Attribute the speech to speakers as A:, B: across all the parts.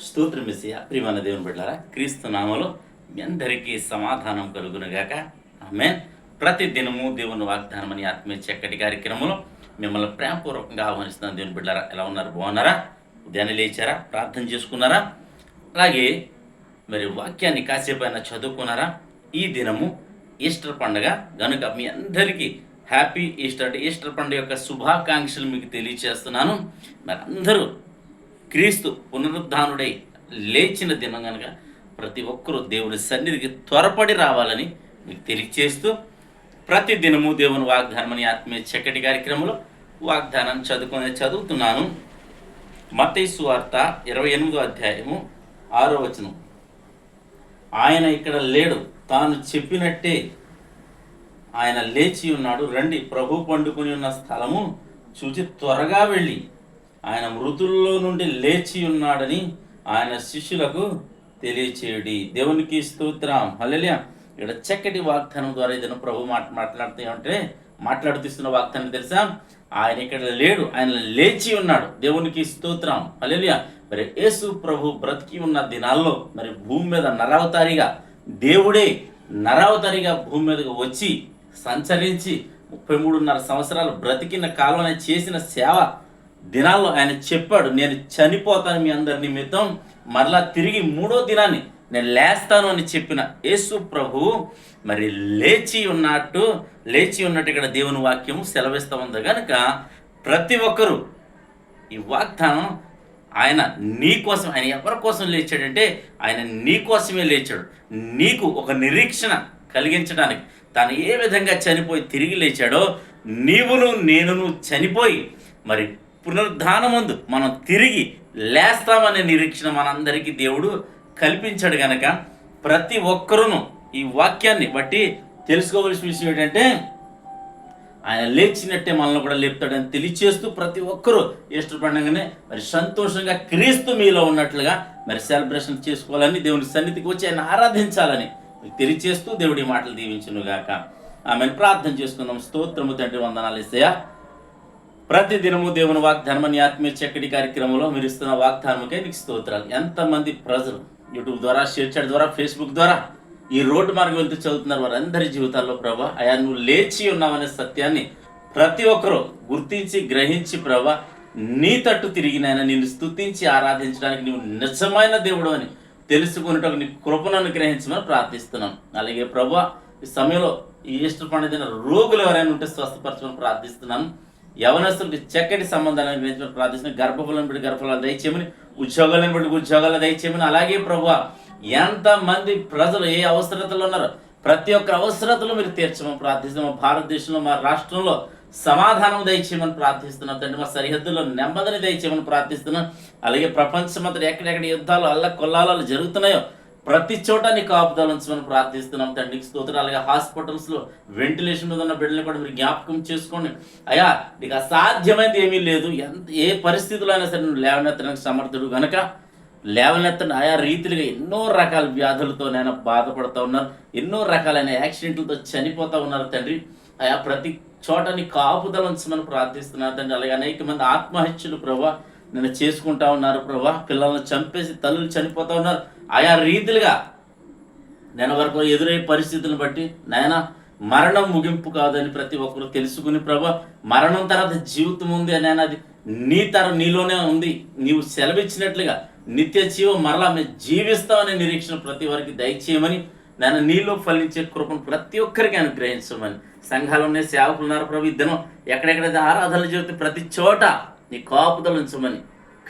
A: స్తోత్రం మెస్సియ ప్రియమైన దేవుని బిడ్డలారా, క్రీస్తు నామములో మీ అందరికీ సమాధానం కలుగునుగాక. ఆమేన్. ప్రతి దినము దేవుని వాగ్దానం అని ఆత్మీయ చక్కటి కార్యక్రమంలో మిమ్మల్ని ప్రేమపూర్వకంగా ఆహ్వానిస్తున్నాను. దేవుని బిడ్డలారా, ఎలా ఉన్నారు? బాగున్నారా? ఉదయాన్నే లేచారా? ప్రార్థన చేసుకున్నారా? అలాగే మరి వాక్యాన్ని కాసేపు అయినా చదువుకున్నారా? ఈ దినము ఈస్టర్ పండుగ గనుక మీ అందరికీ హ్యాపీ ఈస్టర్. అంటే ఈస్టర్ పండుగ యొక్క శుభాకాంక్షలు మీకు తెలియచేస్తున్నాను. మరి అందరూ క్రీస్తు పునరుద్ధానుడై లేచిన దినం కనుక ప్రతి ఒక్కరూ దేవుని సన్నిధికి త్వరపడి రావాలని మీకు తెలియచేస్తూ, ప్రతి దినము దేవుని వాగ్దానం అని ఆత్మీయ చక్కటి కార్యక్రమంలో వాగ్దానాన్ని చదువుతున్నాను. మత్తయి సువార్త 28వ అధ్యాయము 6వ వచనం. ఆయన ఇక్కడ లేడు, తాను చెప్పినట్టే ఆయన లేచి ఉన్నాడు. రండి, ప్రభు పండుకొని ఉన్న స్థలము చూచి త్వరగా వెళ్ళి ఆయన మృతుల్లో నుండి లేచి ఉన్నాడని ఆయన శిష్యులకు తెలియచేయుడి. దేవునికి స్తోత్రం. హల్లెలూయా. ఇక్కడ చక్కటి వాగ్దానం ద్వారా ఏదైనా ప్రభు మాట్లాడుతున్న వాగ్దానం తెలుసా? ఆయన ఇక్కడ లేడు, ఆయన లేచి ఉన్నాడు. దేవునికి స్తోత్రం. హల్లెలూయా. మరి యేసు ప్రభు బ్రతికి ఉన్న దినాల్లో మరి భూమి మీద నరావతారిగా, దేవుడే నరావతారిగా భూమి మీదకి వచ్చి సంచరించి 33.5 సంవత్సరాలు బ్రతికిన కాలం ఆయన చేసిన సేవ దినాల్లో ఆయన చెప్పాడు, నేను చనిపోతాను మీ అందరి నిమిత్తం, మరలా తిరిగి 3వ దినాన్ని నేను లేస్తాను అని చెప్పిన యేసు ప్రభు మరి లేచి ఉన్నట్టు ఇక్కడ దేవుని వాక్యం సెలవిస్తూ ఉంది. కనుక ప్రతి ఒక్కరూ ఈ వాగ్దానం ఆయన నీ కోసం, ఆయన ఎవరి కోసం లేచాడంటే ఆయన నీ కోసమే లేచాడు. నీకు ఒక నిరీక్షణ కలిగించడానికి తాను ఏ విధంగా చనిపోయి తిరిగి లేచాడో, నీవును నేనును చనిపోయి మరి పునరుద్ధానమందు మనం తిరిగి లేస్తామనే నిరీక్షణ మనందరికీ దేవుడు కల్పించాడు. గనక ప్రతి ఒక్కరూ ఈ వాక్యాన్ని బట్టి తెలుసుకోవలసిన విషయం ఏంటంటే, ఆయన లేచినట్టే మనల్ని కూడా లేపుతాడని తెలియచేస్తూ, ప్రతి ఒక్కరూ ఈస్టర్ పండుగనే మరి సంతోషంగా క్రీస్తు మీలో ఉన్నట్లుగా మరి సెలబ్రేషన్ చేసుకోవాలని, దేవుని సన్నిధికి వచ్చి ఆయన ఆరాధించాలని తెలియచేస్తూ దేవుడి మాటలు దీవించునుగాక. ఆమెను ప్రార్థన చేసుకుందాం. స్తోత్రము తండ్రి, వందనాలు యేసయ్యా. ప్రతి దినము దేవుని వాగ్దానం అని ఆత్మీయ చక్కటి కార్యక్రమంలో మీరు ఇస్తున్న వాగ్దానముకే నీకు స్తోత్రాలు. ఎంతమంది ప్రజలు యూట్యూబ్ ద్వారా, షేర్ చాట్ ద్వారా, ఫేస్బుక్ ద్వారా ఈ రోడ్డు మార్గం వెళ్తూ చదువుతున్నారు. వారందరి జీవితాల్లో ప్రభా, అయా నువ్వు లేచి ఉన్నావనే సత్యాన్ని ప్రతి ఒక్కరూ గుర్తించి గ్రహించి ప్రభా, నీ తట్టు తిరిగినైనా నిన్ను స్తుతించి ఆరాధించడానికి నువ్వు నిజమైన దేవుడు అని తెలుసుకునేటకు నీ కృపను గ్రహించమని ప్రార్థిస్తున్నాం. అలాగే ప్రభా, ఈ సమయంలో ఈ ఈస్టర్ పండుగ దిన రోగులు ఎవరైనా ఉంటే స్వస్థపరచమని ప్రార్థిస్తున్నాను. యవనస్తులకి చక్కటి సంబంధాలను గ్రహించమని ప్రార్థిస్తున్నాం. గర్భఫలం బట్టి గర్భఫలాలు దయచేయమని, ఉద్యోగాలను బట్టి ఉద్యోగాలు దయచేయమని. అలాగే ప్రభా, ఎంతమంది ప్రజలు ఏ అవసరతలు ఉన్నారో ప్రతి ఒక్క అవసరతలు మీరు తీర్చమని ప్రార్థిస్తున్నాం. భారతదేశంలో, మా రాష్ట్రంలో సమాధానం దయచేయమని ప్రార్థిస్తున్నాం తండ్రి. మా సరిహద్దుల్లో నెమ్మదిని దయచేయమని ప్రార్థిస్తున్నాం. అలాగే ప్రపంచమంతా ఎక్కడెక్కడ యుద్ధాలు, కొల్లాలు జరుగుతున్నాయో ప్రతి చోట నీ కాపుదల ఉంచమని ప్రార్థిస్తున్నాం తండ్రికి స్తోత్రం. అలాగే హాస్పిటల్స్లో వెంటిలేషన్ మీద ఉన్న బిడ్డలను కూడా మీరు జ్ఞాపకం చేసుకోండి. అయ్యా, నీకు అసాధ్యమైనది ఏమీ లేదు. ఏ పరిస్థితుల్లో అయినా సరే నువ్వు లేవనెత్తడానికి సమర్థుడు గనక లేవనెత్తని ఆయా రీతిలుగా ఎన్నో రకాల వ్యాధులతో నేను బాధపడుతూ ఉన్నారు, ఎన్నో రకాలైన యాక్సిడెంట్లతో చనిపోతూ ఉన్నారు తండ్రి. అయా, ప్రతి చోట నీ కాపుదల ఉంచమని ప్రార్థిస్తున్నారు తండ్రి. అలాగే అనేక మంది ఆత్మహత్యలు ప్రభా నేను చేసుకుంటా ఉన్నారు ప్రభా. పిల్లలను చంపేసి తల్లులు చనిపోతూ ఉన్నారు. ఆయా రీతిలుగా నేను వరకు ఎదురయ్యే పరిస్థితులను బట్టి నాయన మరణం ముగింపు కాదని ప్రతి ఒక్కరు తెలుసుకుని ప్రభా, మరణం తర్వాత జీవితం ఉంది అని అది నీలోనే ఉంది. నీవు సెలవిచ్చినట్లుగా నిత్య జీవం మరలా మేము జీవిస్తామనే నిరీక్షణ ప్రతి వారికి దయచేయమని, నేను నీలో ఫలించే కృపను ప్రతి ఒక్కరికి అనుగ్రహించమని. సంఘాలు ఉన్నాయి, సేవకులు ఉన్నారు ప్రభు. దినం ఎక్కడెక్కడైతే ఆరాధనలు జరిగితే ప్రతి చోట నీ కాపుదల ఉంచమని,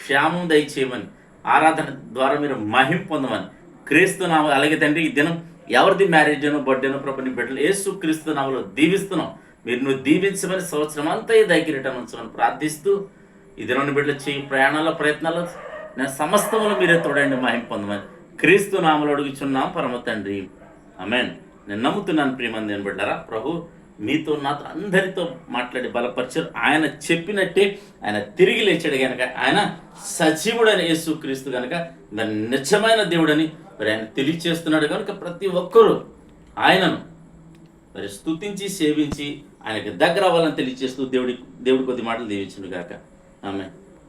A: క్షేమం దయచేయమని, ఆరాధన ద్వారా మీరు మహిమ పొందమని క్రీస్తు నామములో. అలాగే తండ్రి, ఈ దినం ఎవరిది మ్యారేజ్ అయినో, బర్త్డే అయినో ప్రభు నీ బిడ్డలు యేసు క్రీస్తు నామములో దీవిస్తున్నాం. మీరు నువ్వు దీవించమని, సంవత్సరం అంతా దయకిరీటం ఉంచమని ప్రార్థిస్తూ, ఈ దినం బిడ్డలు చేయి ప్రయాణాల ప్రయత్నాలు నేను సమస్తములు మీరే తోడండి, మహిమ పొందమని క్రీస్తు నామములో అడుగుచున్నాం పరమ తండ్రి. ఆమేన్. నేను నమ్ముతున్నాను ప్రియమంది అని బిడ్డారా, ప్రభు మీతో నాతో అందరితో మాట్లాడి బలపరిచారు. ఆయన చెప్పినట్టే ఆయన తిరిగి లేచాడు కనుక ఆయన సజీవుడైన యేసు క్రీస్తు కనుక దాని నిజమైన దేవుడని మరి ఆయన తెలియచేస్తున్నాడు. కనుక ప్రతి ఒక్కరూ ఆయనను మరి స్తుతించి సేవించి ఆయనకి దగ్గర అవ్వాలని తెలియచేస్తూ దేవుడి కొద్ది మాటలు దీవించును గాక. ఆమేన్.